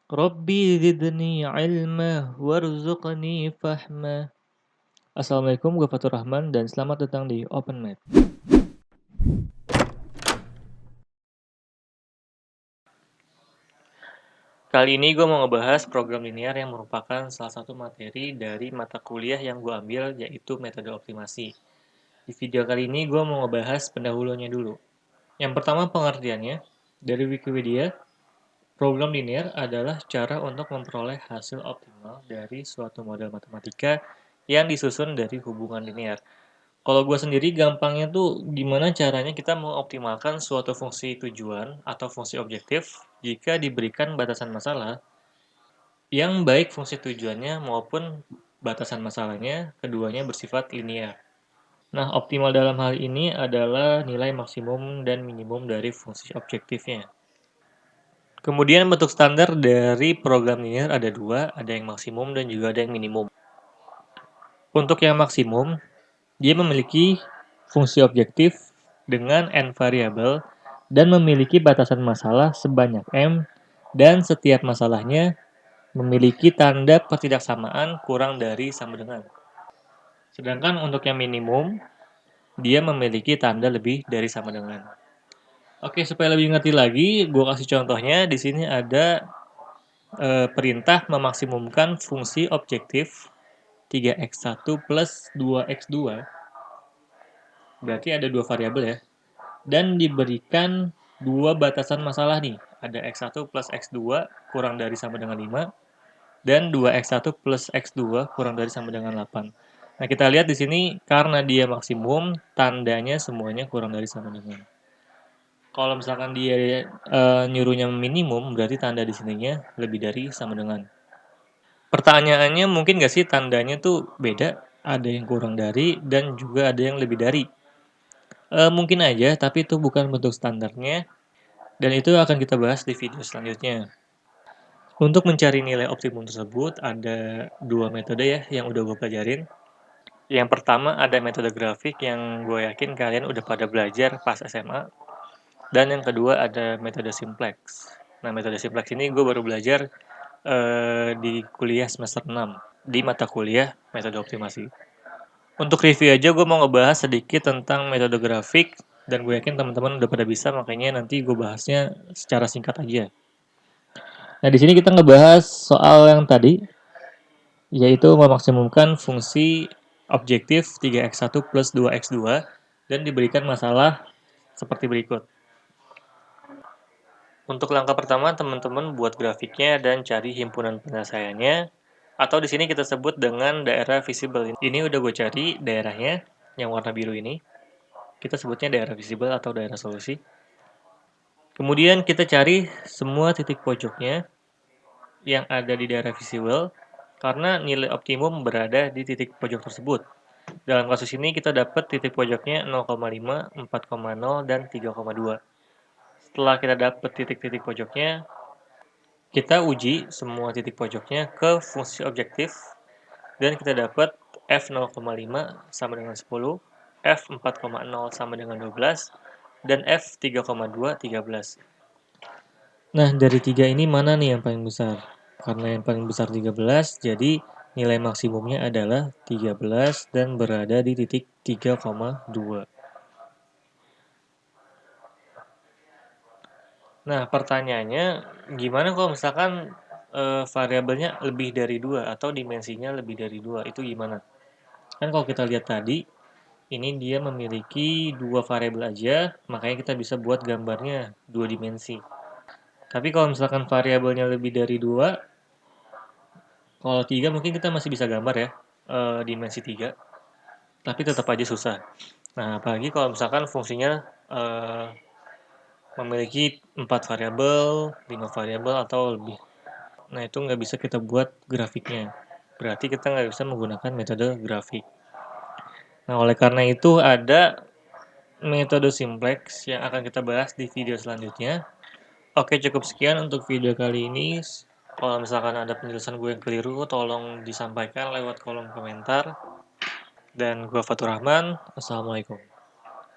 Rabbi zidni ilma warzuqni fahma. Assalamualaikum, gue Fatur Rahman dan selamat datang di Open Math. Kali ini gue mau ngebahas program linear yang merupakan salah satu materi dari mata kuliah yang gue ambil, yaitu metode optimasi. Di video kali ini gue mau ngebahas pendahulunya dulu. Yang pertama pengertiannya, dari Wikipedia, program linear adalah cara untuk memperoleh hasil optimal dari suatu model matematika yang disusun dari hubungan linear. Kalau gue sendiri gampangnya tuh gimana caranya kita mengoptimalkan suatu fungsi tujuan atau fungsi objektif jika diberikan batasan masalah yang baik fungsi tujuannya maupun batasan masalahnya keduanya bersifat linear. Nah, optimal dalam hal ini adalah nilai maksimum dan minimum dari fungsi objektifnya. Kemudian bentuk standar dari program linear ada dua, ada yang maksimum dan juga ada yang minimum. Untuk yang maksimum, dia memiliki fungsi objektif dengan n variabel dan memiliki batasan masalah sebanyak m dan setiap masalahnya memiliki tanda pertidaksamaan kurang dari sama dengan. Sedangkan untuk yang minimum, dia memiliki tanda lebih dari sama dengan. Oke, supaya lebih ngerti lagi, gue kasih contohnya. Di sini ada perintah memaksimumkan fungsi objektif 3x1 plus 2x2. Berarti ada dua variabel ya. Dan diberikan dua batasan masalah nih. Ada x1 plus x2 kurang dari sama dengan 5. Dan 2x1 plus x2 kurang dari sama dengan 8. Nah, kita lihat di sini karena dia maksimum, tandanya semuanya kurang dari sama dengan. Kalau misalkan dia nyuruhnya minimum, berarti tanda di sininya lebih dari sama dengan. Pertanyaannya mungkin nggak sih tandanya tuh beda, ada yang kurang dari dan juga ada yang lebih dari. Mungkin aja, tapi itu bukan bentuk standarnya, dan itu akan kita bahas di video selanjutnya. Untuk mencari nilai optimum tersebut, ada dua metode ya yang udah gue pelajarin. Yang pertama ada metode grafik yang gue yakin kalian udah pada belajar pas SMA. Dan yang kedua ada metode simplex. Nah, metode simplex ini gue baru belajar di kuliah semester 6 di mata kuliah metode optimasi. Untuk review aja gue mau ngebahas sedikit tentang metode grafik dan gue yakin teman-teman udah pada bisa, makanya nanti gue bahasnya secara singkat aja. Nah, di sini kita ngebahas soal yang tadi, yaitu memaksimumkan fungsi objektif 3x1 plus 2x2 dan diberikan masalah seperti berikut. Untuk langkah pertama, teman-teman buat grafiknya dan cari himpunan penyelesaiannya, atau di sini kita sebut dengan daerah visible. Ini udah gue cari daerahnya, yang warna biru ini. Kita sebutnya daerah visible atau daerah solusi. Kemudian kita cari semua titik pojoknya yang ada di daerah visible, karena nilai optimum berada di titik pojok tersebut. Dalam kasus ini kita dapat titik pojoknya 0,5, 4,0, dan 3,2. Setelah kita dapat titik-titik pojoknya, kita uji semua titik pojoknya ke fungsi objektif, dan kita dapat F0,5 sama dengan 10, F4,0 sama dengan 12, dan F3,2 13. Nah, dari tiga ini mana nih yang paling besar? Karena yang paling besar 13, jadi nilai maksimumnya adalah 13 dan berada di titik 3,2. Nah, pertanyaannya gimana kalau misalkan variabelnya lebih dari 2 atau dimensinya lebih dari 2, itu gimana? Kan kalau kita lihat tadi, ini dia memiliki dua variabel aja, makanya kita bisa buat gambarnya dua dimensi. Tapi kalau misalkan variabelnya lebih dari 2, kalau 3 mungkin kita masih bisa gambar ya, dimensi 3, tapi tetap aja susah. Nah, apalagi kalau misalkan fungsinya memiliki 4 variabel, 5 variabel, atau lebih. Nah, itu nggak bisa kita buat grafiknya. Berarti kita nggak bisa menggunakan metode grafik. Nah, oleh karena itu ada metode simplex yang akan kita bahas di video selanjutnya. Oke, cukup sekian untuk video kali ini. Kalau misalkan ada penjelasan gue yang keliru, tolong disampaikan lewat kolom komentar. Dan gue Fatur Rahman. Assalamualaikum.